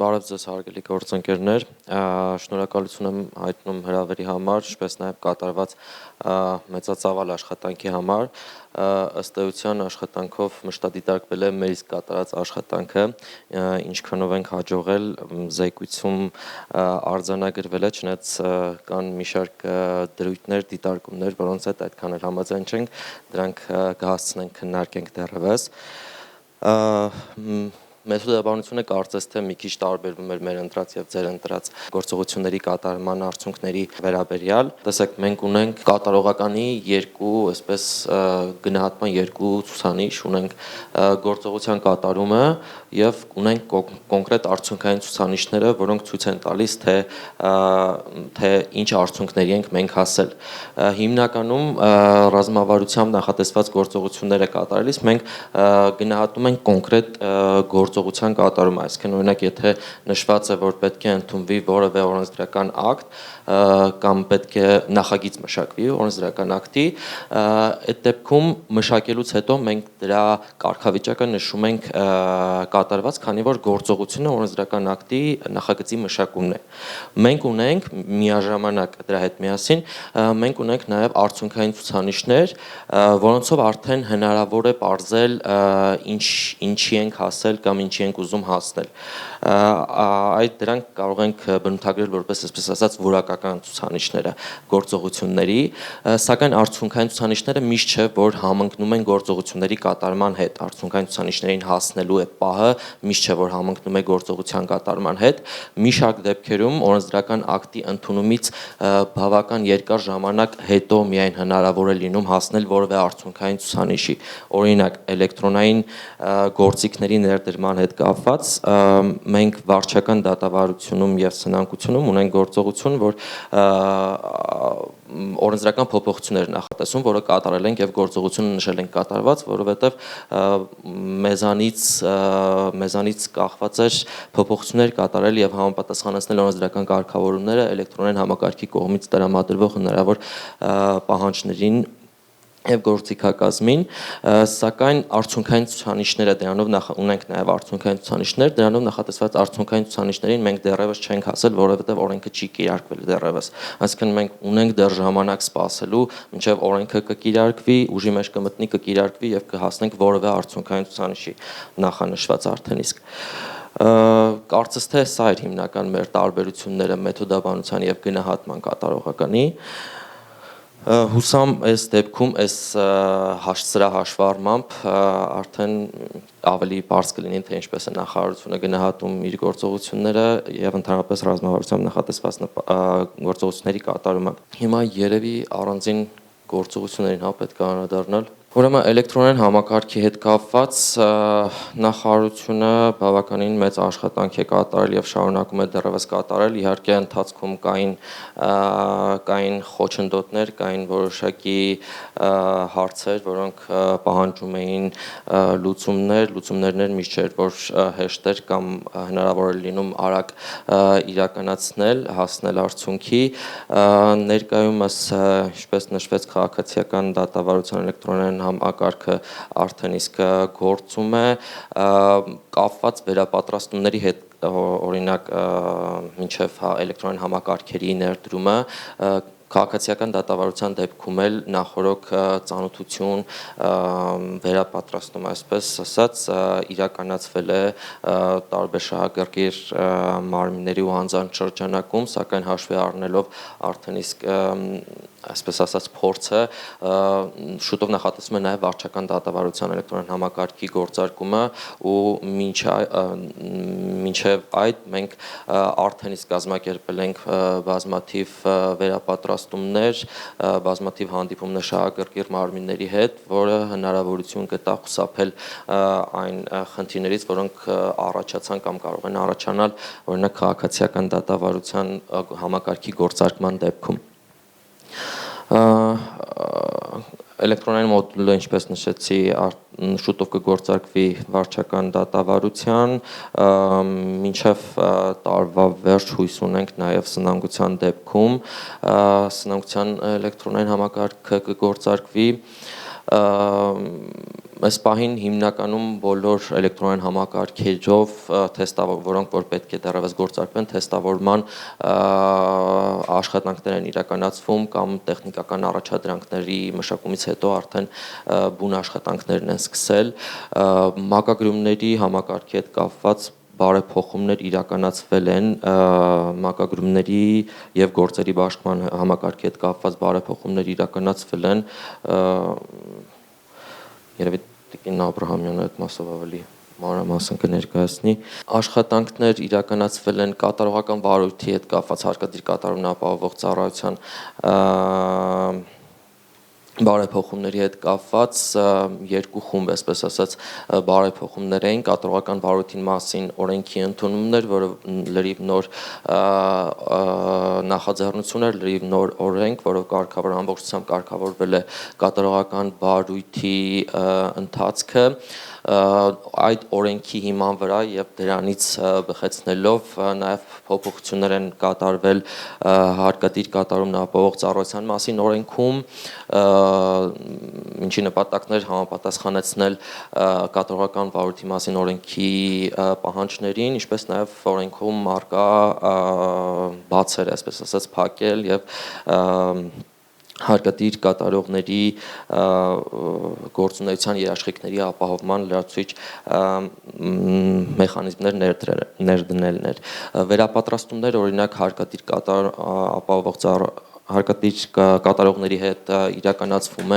Բարև ձեզ հարգելի գործընկերներ, շնորհակալություն եմ հայտնում հրավերի համար, ինչպես նաև կատարված մեծածավալ աշխատանքի համար, ըստ էության աշխատանքով մշտադիտարկվել է մեր իսկ կատարած աշխատանքը, ինչքանով ենք հաջողել զեկույցում արձանագրվել է, չնայած կան մի շարք դրույթներ, դիտարկումներ, որոնց հետ այդքան էլ համաձայն չենք, դրանք կհասցնենք քննարկենք դեռևս։ Մեթոդաբանությունը կարծես թե մի քիչ տարբերվում էր մեր ընտրած եւ ձեր ընտրած գործողությունների կատարման արդյունքների վերաբերյալ։ Տեսեք, մենք ունենք կատարողականի երկու, այսպես գնահատման երկու ցուցանիշ, ունենք գործողության կատարումը եւ ունենք կոնկրետ արդյունքային ցուցանիշները, որոնք ցույց են տալիս, թե ինչ արդյունքների ենք մենք հասել։ Հիմնականում ռազմավարությամբ նախատեսված գործողությունները կատարելիս մենք գնահատում ենք կոնկրետ գործողության կատարումը, այսինքն օրինակ եթե նշված է, որ պետք է ընդունվի որևէ օրենսդրական ակտ կամ պետք է նախագիծ մշակվի օրենսդրական ակտի, այդ դեպքում մշակելուց հետո մենք դրա կարգավիճակը նշում ենք կատարված, քանի որ գործողությունը օրենսդրական ակտի նախագծի մշակումն է։ Մենք ունենք միաժամանակ դրա հետ միասին մենք ունենք նաև արդյունքային ցուցանիշներ, որոնցով արդեն հնարավոր է պարզել ինչի ենք հասել կամ ինչի ենք ուզում հասնել։ Այդ դրանք կարող ենք բնութագրել որպես այսպես ասած որակական ցուցանիշները գործողությունների, սակայն արդյունքային ցուցանիշները միշտ չէ, որ համընկնում են գործողությունների կատարման հետ, արդյունքային ցուցանիշներին հասնելու է պահը միշտ չէ, որ համընկնում է գործողության կատարման հետ։ Մի շարք դեպքերում օրենսդրական ակտի ընդունումից բավական երկար ժամանակ հետո միայն հնարավոր է լինում հասնել որևէ արդյունքային ցուցանիշի։ Օրինակ էլեկտրոնային գործիքների ներդրման հետ կապված մենք վարչական դատավարությունում եւ սնանկությունում ունենք գործողություն, որ օրենսդրական փոփոխություններ նախատեսում, որը կատարել ենք եւ գործողությունը նշել ենք կատարված, որովհետեւ մեզանից կախված էր փոփոխություններ կատարել եւ համապատասխանեցնել օրենսդրական կարգավորումները էլեկտրոնային համակարգի կողմից տրամադրվող հնարավոր պահանջներին եւ գործիքակազմին, սակայն արդյունքային ցուցանիշները դրանով ունենք նաեւ արդյունքային ցուցանիշներ, դրանով նախատեսված արդյունքային ցուցանիշներին մենք դեռևս չենք հասել, որովհետեւ օրենքը չի կիրարկվել դեռևս։ Այսինքն մենք ունենք դեռ ժամանակ սպասելու, մինչեւ օրենքը կկիրարկվի, ուժի մեջ կմտնի, կկիրարկվի եւ կհասնենք որևէ արդյունքային ցուցանիշի նախանշված արդեն իսկ։ Կարծես թե սա էր հիմնական մեր տարբերությունները մեթոդաբանության եւ գնահատման կատարողականի։ Հուսամ այս դեպքում այս սրա հաշվառմամբ արդեն ավելի պարզ կլինի, թե ինչպես է նախարարությունը գնահատում իր գործողությունները եւ ընդհանրապես ռազմավարությամբ նախատեսված գործողությունների կատարումը։ Հիմա երևի առանձին գործողություններին պետք է անդրադառնալ։ Ուրեմն էլեկտրոնային համակարգի հետ կապված նախարարությունը բավականին մեծ աշխատանք է կատարել եւ շարունակում է դեռևս կատարել։ Իհարկե ընթացքում կային խոչընդոտներ, կային որոշակի հարցեր, որոնք պահանջում էին լուծումներ միշտ չէր, որ հեշտ էր կամ հնարավոր էր լինում արագ իրականացնել, հասնել արդյունքի։ Ներկայումս ինչպես նշվեց քաղաքացիական դատավարության էլեկտրոնային համակարգը արդեն իսկ գործում է, կապված վերապատրաստումների հետ, օրինակ մինչև էլեկտրոնային համակարգերի ներդրումը քաղաքացիական դատավարության դեպքում էլ նախորոք ծանոթություն վերապատրաստում, այսպես ասած, իրականացվել է տարբեր շահագրգիռ մարմինների ու անձանց շրջանակում, սակայն հաշվի առնելով արդեն իսկ այսպես ասած փորձը շուտով նախատեսվում է նաև վարչական դատավարության էլեկտրոնային համակարգի գործարկումը ու մինչև այդ մենք արդեն իսկ կազմակերպել ենք բազմաթիվ վերապատրաստումներ, բազմաթիվ հանդիպումներ շահագրգիռ մարմինների հետ, որը հնարավորություն կտա խուսափել այն խնդիրներից, որոնք առաջացան կամ կարող են առաջանալ օրինակ քաղաքացիական դատավարության համակարգի գործարկման դեպքում։ Էլեկտրոնային մոդուլը, ինչպես նշեցի, շուտով կգործարկվի վարչական դատավարության, մինչև տարվա վերջ հույս ունենք նաև սնանկության դեպքում, սնանկության էլեկտրոնային համակարգը կգործարկվի, Այս պահին հիմնականում բոլոր էլեկտրոնային համակարգերով որոնք որ պետք է դեռևս գործարկվեն, թեստավորման աշխատանքներ են իրականացվում կամ տեխնիկական առաջադրանքների մշակումից հետո արդեն բուն աշխատանքներն են սկսել։ Մակագրումների համակարգի հետ կապված բարեփոխումներ իրականացվել են մակագրումների եւ գործերի բաշխման համակարգի հետ կապված բարեփոխումներ իրականացվել են երևի Տիկին Աբրահամյանը այդ մասով ավելի մանրամասն կներկայացնի։ Աշխատանքներ իրականացվել են կատարողական վարույթի հետ կապված հարկադիր կատարումն ապահովող ծառայության բարեփոխումների հետ կապված երկու խումբ, այսպես ասած, բարեփոխումներ էին, կատարողական վարույթի մասին օրենքի ընդունումներ, որը լրիվ նոր նախաձեռնություն էր, լրիվ նոր օրենք, որով ամբողջությամբ կարգավորվել է կատարողական վարույթի ընթացքը, այդ օրենքի հիման վրա եւ դրանից բխեցնելով նաեւ փոփոխություններ են կատարվել հարկադիր կատարումն ապահովող ծառայության մասին օրենքում, ինչի նպատակն էր համապատասխանեցնել կատարողական վարույթի մասին օրենքի պահանջներին, ինչպես նաեւ օրենքում առկա բացեր, այսպես ասած, փակել եւ հարկադիր կատարողների գործունեության երաշխիքների ապահովման լրացուցիչ մեխանիզմներ ներդնելն էր։ Վերապատրաստումներ օրինակ հարկադիր կատարողների հետ իրականացվում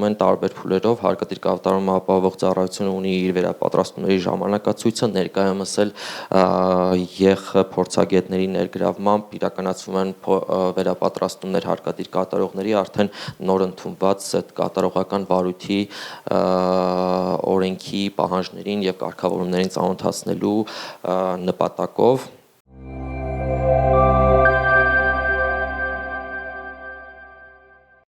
են տարբեր փուլերով, հարկադիր կատարում ապահովող ծառայությունը ունի իր վերապատրաստումների ժամանակացույցը, ներկայումս էլ փորձագետների ներգրավմամբ իրականացվում են վերապատրաստումներ հարկադիր կատարողների արդեն նոր ընդունված այդ կատարողական վարույթի օրենքի պահանջներին եւ կարգավորումներին ծանոթացնելու նպատակով